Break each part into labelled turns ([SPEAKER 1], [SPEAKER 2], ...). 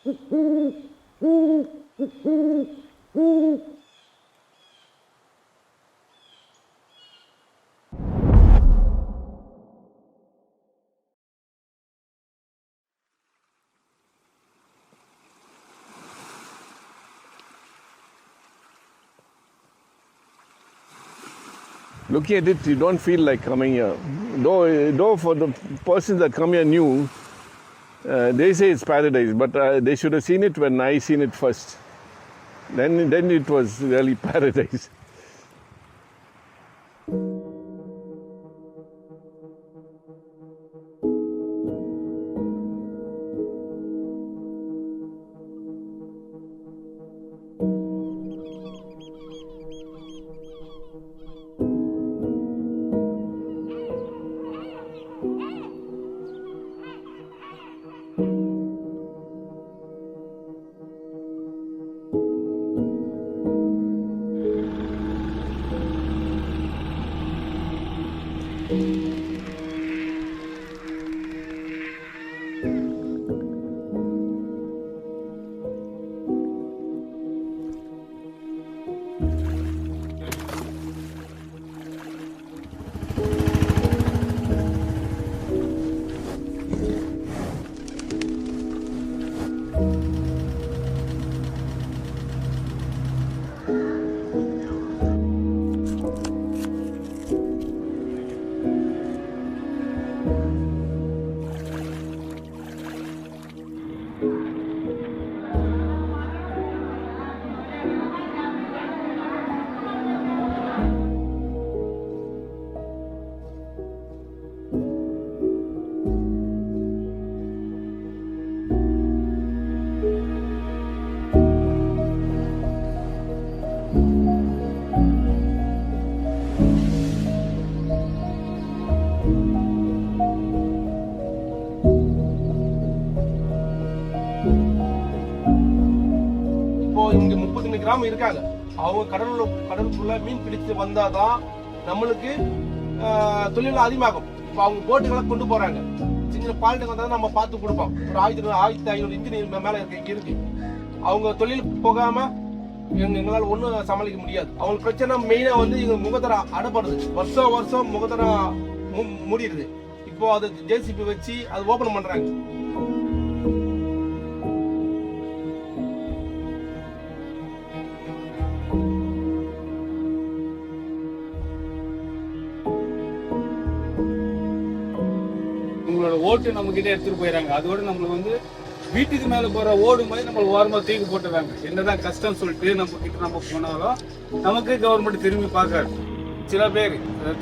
[SPEAKER 1] Looking at it, you don't feel like coming here. Though for the persons that come here new, they say it's paradise, but they should have seen it when I seen it first. Then it was really paradise.
[SPEAKER 2] இங்க 32 கிராமம் இருக்காங்க. அவங்க கடலுக்குள்ள மீன் பிடித்து வந்தாதான் நம்மளுக்கு தொழில் அதிகமாகும். இப்போ அவங்க போட்டுகளை கொண்டு போறாங்க. சின்ன பால்ட்டுக்கு வந்தா நம்ம பார்த்து கொடுப்போம். ஒரு 1500 இன்ஜின் மேல இருக்கு. அவங்க தொழில் போகாம எங்களால் ஒன்றும் சமாளிக்க முடியாது. அவங்களுக்கு பிரச்சனை மெயினா வந்து எங்க முகத்தர அடைப்படுது. வருஷம் முகத்தர மூடிடுது. இப்போ அது ஜேசிபி வச்சு அது ஓபன் பண்றாங்க.
[SPEAKER 3] உங்களோட ஓட்டு நம்ம கிட்ட எடுத்துட்டு போயிடறாங்க. அதோட நம்மளுக்கு வந்து வீட்டுக்கு மேல போற ஓடு மாதிரி நம்ம ஓரமா தூக்கி போட்டுறாங்க. என்னதான் கஷ்டம் சொல்லிட்டு நம்ம கிட்ட நம்ம போனாலும் நமக்கு கவர்மெண்ட் திரும்பி பார்க்காது. சில பேர்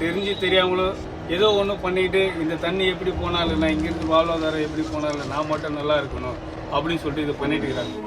[SPEAKER 3] தெரிஞ்சு தெரியாமலோ ஏதோ ஒன்று பண்ணிட்டு இந்த தண்ணி எப்படி போனாலும் நான் இங்கிருந்து வாழ்வாதாரம் எப்படி போனாலும் நான் மட்டும் நல்லா இருக்கணும் அப்படின்னு சொல்லிட்டு இதை பண்ணிட்டு இருக்கிறாங்க.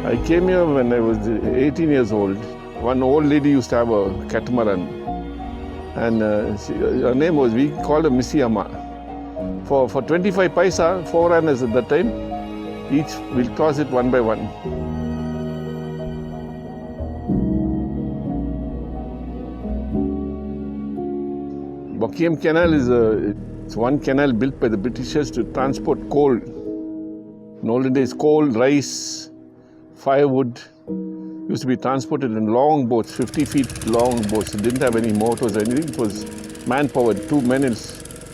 [SPEAKER 1] I came here when I was 18 years old. One old lady used to have a catamaran, and her name was, we called her Missy Amma. For 25 paisa, 4 annas at that time, each we'll cross it one by one. Buckingham Canal it's one canal built by the Britishers to transport coal. In olden days, coal, rice, firewood used to be transported in long boats, 50 feet long boats. It didn't have any motors or anything. It was man-powered. 2 men will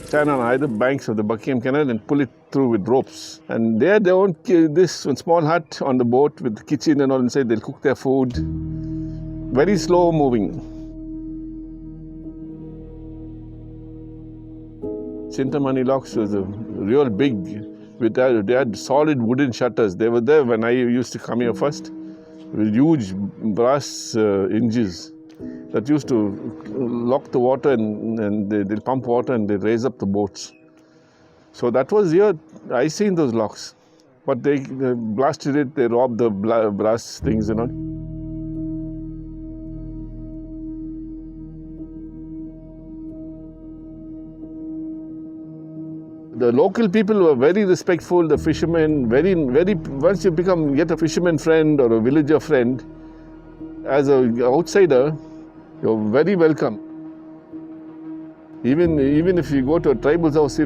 [SPEAKER 1] stand on either banks of the Buckingham Canal and pull it through with ropes. And there they own this one small hut on the boat with the kitchen and all inside. They'll cook their food. Very slow moving. Chintamani Locks was a real big. They had solid wooden shutters. They were there when I used to come here first, with huge brass hinges. that used to lock the water and they'll pump water and they raise up the boats. So that was here. I seen those locks, but they blasted it. They robbed the brass things, you know. The local people were very respectful. The fishermen, very. Once you get a fisherman friend or a villager friend, as an outsider, you're very welcome. Even if you go to a tribal's house,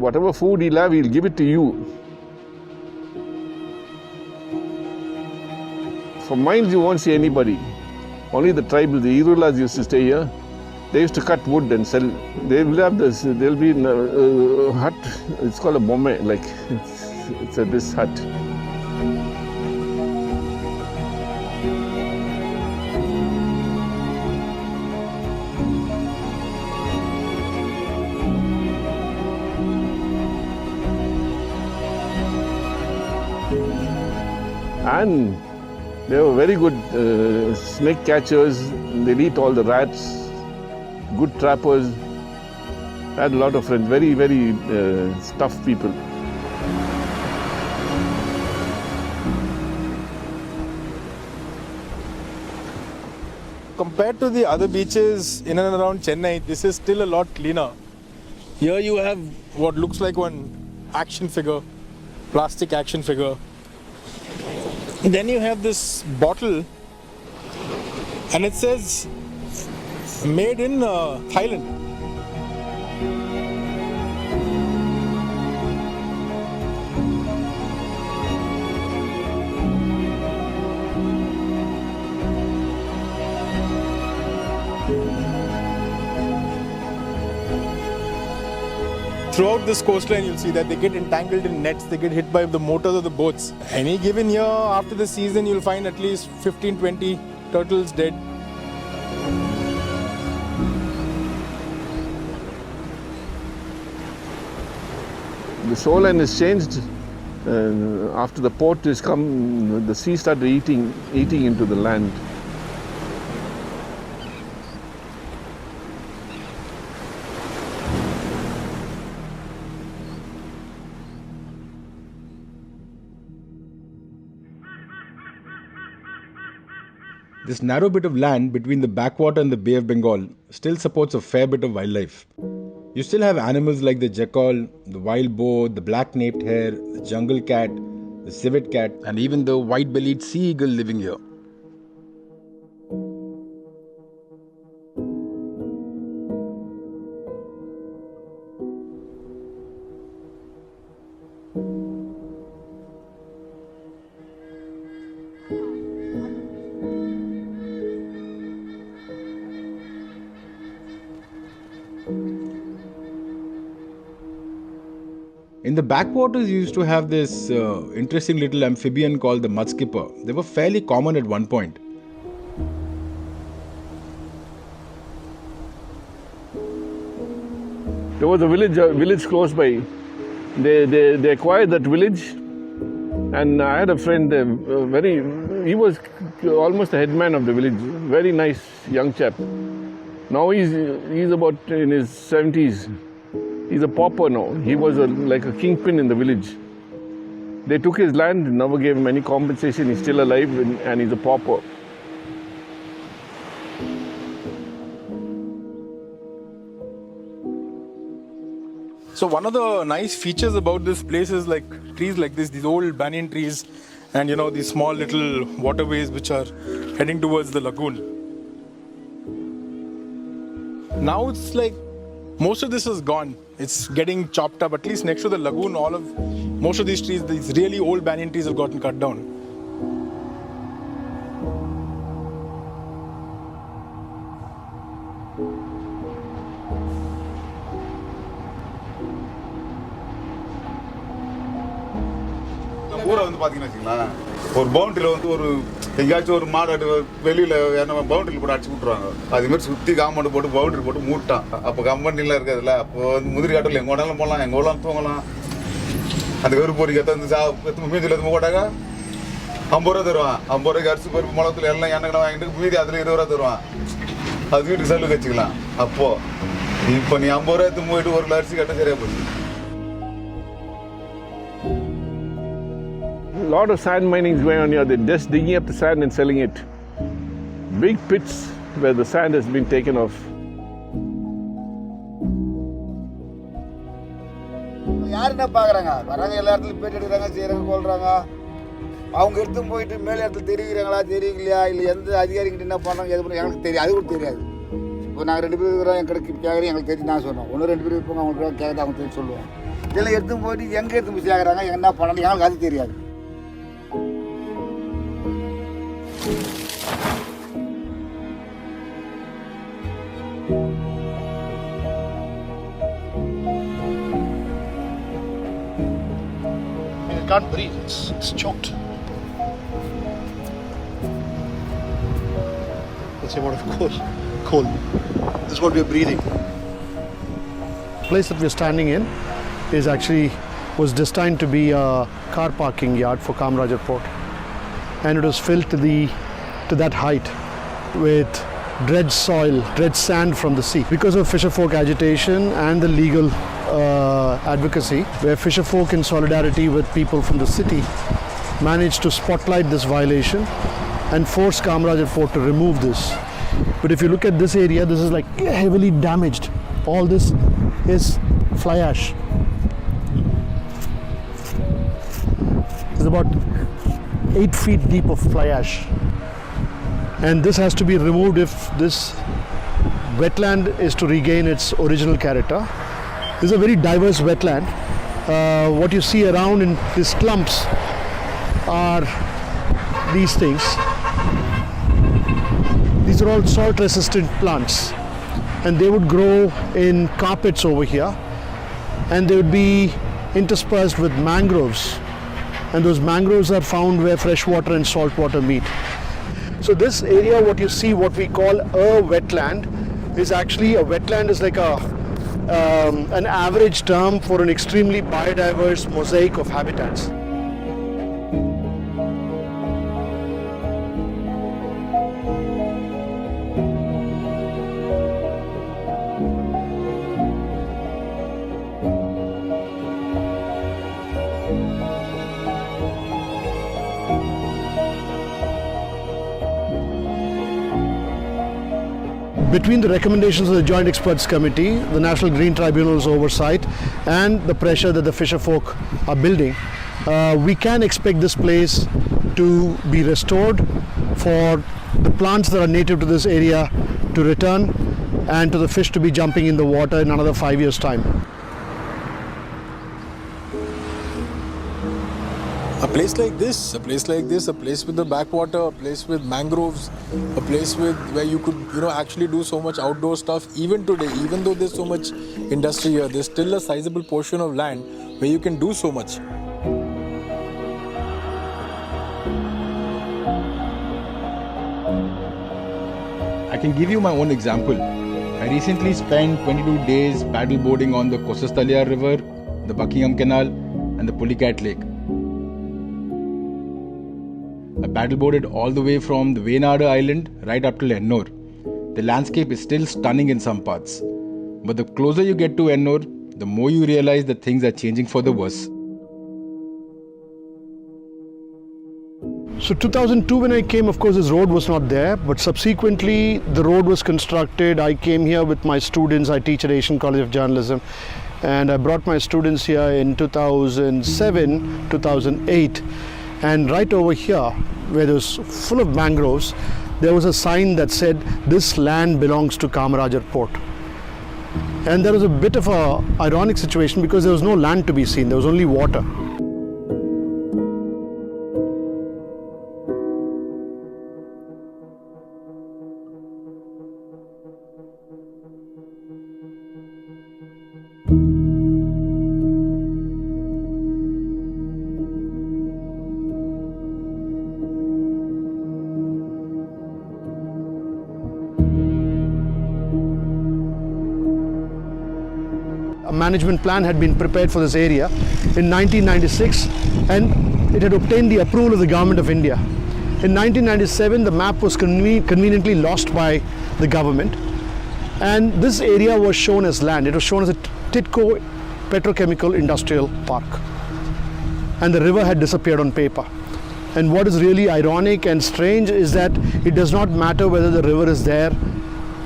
[SPEAKER 1] whatever food he'll have, he'll give it to you. For mines, you won't see anybody. Only the tribals, the Irulas used to stay here. They used to cut wood and sell. They will have this. There'll be a hut. It's called a bombe. Like it's this hut. And they were very good snake catchers. They'd eat all the rats. Good trappers. I had a lot of friends. Very, very tough people.
[SPEAKER 4] Compared to the other beaches in and around Chennai, this is still a lot cleaner. Here you have what looks like one action figure, plastic action figure. And then you have this bottle and it says made in Thailand. Throughout this coastline, you'll see that they get entangled in nets, they get hit by the motors of the boats. Any given year after the season, you'll find at least 15-20 turtles dead.
[SPEAKER 1] The shoreline has changed. After the port has come, the sea started eating into the land.
[SPEAKER 5] This narrow bit of land between the backwater and the Bay of Bengal still supports a fair bit of wildlife. You still have animals like the jackal, the wild boar, the black-naped hare, the jungle cat, the civet cat, and even the white-bellied sea eagle living here. In the backwaters, you used to have this interesting little amphibian called the mudskipper. They were fairly common at one point.
[SPEAKER 1] There was a village close by. They acquired that village, and I had a friend. He was almost the headman of the village. Very nice young chap. Now he's about in his 70s. He's a pauper now. He was like a kingpin in the village. They took his land, never gave him any compensation. He's still alive and he's a pauper.
[SPEAKER 4] So one of the nice features about this place is like trees like this, these old banyan trees, and you know, these small little waterways which are heading towards the lagoon. Now it's like most of this is gone. It's getting chopped up. At least next to the lagoon, most of these trees, these really old banyan trees have gotten cut down.
[SPEAKER 6] ஊரை வந்து பார்த்தீங்கன்னு வச்சுங்களேன், ஒரு பவுண்டரியில் வந்து ஒரு எங்கேயாச்சும் ஒரு மாடு வெளியில் என்ன பவுண்டரியில் போட்டு அடிச்சு விட்ருவாங்க. அதுமாரி சுற்றி காம்பவுண்டு போட்டு பவுண்டரி போட்டு மூட்டான். அப்போ கம்பெனிலாம் இருக்காதுல்ல, அப்போ வந்து முதிரி காட்டில் எங்கே வேணாலும் போகலாம், எங்கே வேணாலும் தூங்கலாம். அந்த வெறுப்பொறி எத்தனை மீதியில் எதுவும் போட்டாக்கா 50 ரூபா தருவான். 50 ரூபாய்க்கு அரிசி பருப்பு மிளகத்தில் எல்லாம் எண்ணெய் வாங்கிட்டு மீதி அதில் 20 ரூபா தருவான். அது வீட்டு செலவுக்கு வச்சுக்கலாம். அப்போ இப்போ நீ 50 ரூபா எடுத்து போயிட்டு 1 கிலோ அரிசி கட்ட சரியா போச்சு.
[SPEAKER 1] A lot of sand mining is going on here. They're just digging up the sand and selling it. Big pits where the sand has been taken off.
[SPEAKER 7] யார் என்ன பார்க்குறாங்க? வராங்க, எல்லா இடத்துலையும் பேட்டி எடுக்கிறாங்க, செய்கிறாங்க, கொள்றாங்க. அவங்க எடுத்து போயிட்டு மேலே இடத்துல தெரிவிக்கிறாங்களா தெரியலையா, இல்லை எந்த அதிகாரிகிட்ட என்ன பண்ணுறாங்க எது பண்ண எனக்கு தெரியாது. அது கூட தெரியாது. இப்போ நாங்கள் 2 பேர் இருக்கிறோம், என் கடைக்கு கேட்குறேன், எங்களுக்கு தெரிஞ்சு நான் சொன்னோம். 1-2 பேர் இருப்பாங்க, அவங்களுக்கு கேட்குறது அவங்க தெரிஞ்சு சொல்லுவோம். இதெல்லாம் எடுத்து போயிட்டு எங்கே எடுத்து போய் சேர்க்குறாங்க, என்ன பண்ணணும் எங்களுக்கு அது தெரியாது.
[SPEAKER 8] It can't breathe, it's choked. Let's say what of coal. This is what we're breathing. The place that we're standing in was destined to be a car parking yard for Kamarajar Port, and it was filled to that height with dredged soil, dredged sand from the sea. Because of fisherfolk agitation and the legal advocacy, where fisherfolk in solidarity with people from the city managed to spotlight this violation and force Kamarajar Port to remove this. But if you look at this area, this is like heavily damaged. All this is fly ash. It's about 8 feet deep of fly ash. And this has to be removed if this wetland is to regain its original character. This is a very diverse wetland. What you see around in these clumps are these things. These are all salt resistant plants, and they would grow in carpets over here, and they would be interspersed with mangroves, and those mangroves are found where fresh water and salt water meet. So this area, what you see, what we call a wetland, is actually a wetland is like an average term for an extremely biodiverse mosaic of habitats. Between the recommendations of the Joint Experts Committee, the National Green Tribunal's oversight, and the pressure that the fisherfolk are building, we can expect this place to be restored, for the plants that are native to this area to return, and to the fish to be jumping in the water in another 5 years' time.
[SPEAKER 4] A place like this, a place with the backwater, a place with mangroves, a place where you could, actually do so much outdoor stuff. Even today, even though there's so much industry here, there's still a sizable portion of land where you can do so much.
[SPEAKER 5] I can give you my own example. I recently spent 22 days paddleboarding on the Solastalgia River, the Buckingham Canal, and the Pulicat Lake. I paddleboarded all the way from the Venada Island right up to Ennore. The landscape is still stunning in some parts, but the closer you get to Ennore, the more you realize that things are changing for the worse.
[SPEAKER 8] So 2002 when I came, of course this road was not there, but subsequently the road was constructed. I came here with my students. I teach at Asian College of Journalism, and I brought my students here in 2007, 2008. And right over here, where it was full of mangroves, there was a sign that said, "This land belongs to Kamarajar Port." And there was a bit of a ironic situation because there was no land to be seen, there was only water. A management plan had been prepared for this area in 1996, and it had obtained the approval of the Government of India. In 1997, the map was conveniently lost by the government. And this area was shown as land. It was shown as a Titco Petrochemical Industrial Park. And the river had disappeared on paper. And what is really ironic and strange is that it does not matter whether the river is there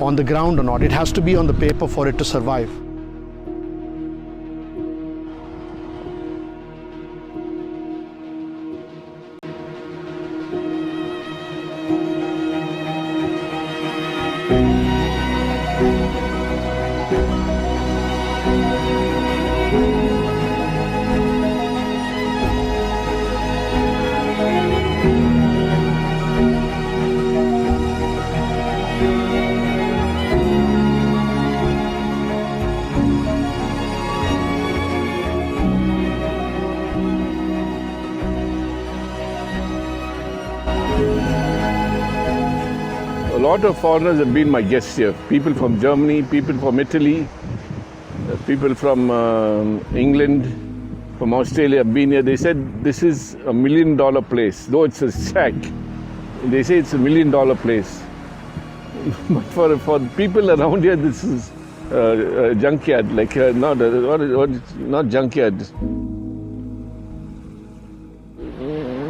[SPEAKER 8] on the ground or not. It has to be on the paper for it to survive.
[SPEAKER 1] A lot of foreigners have been my guests here. People from Germany, people from Italy, people from England, from Australia have been here. They said this is $1 million place, though it's a shack. They say it's $1 million place. But for people around here, this is a junkyard, like not junkyard.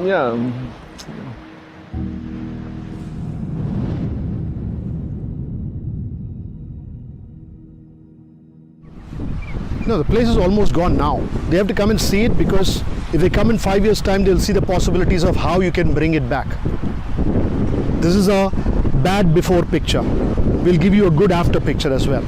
[SPEAKER 1] Yeah.
[SPEAKER 8] No, the place is almost gone now. They have to come and see it, because if they come in 5 years' time, they'll see the possibilities of how you can bring it back. This is a bad before picture. We'll give you a good after picture as well.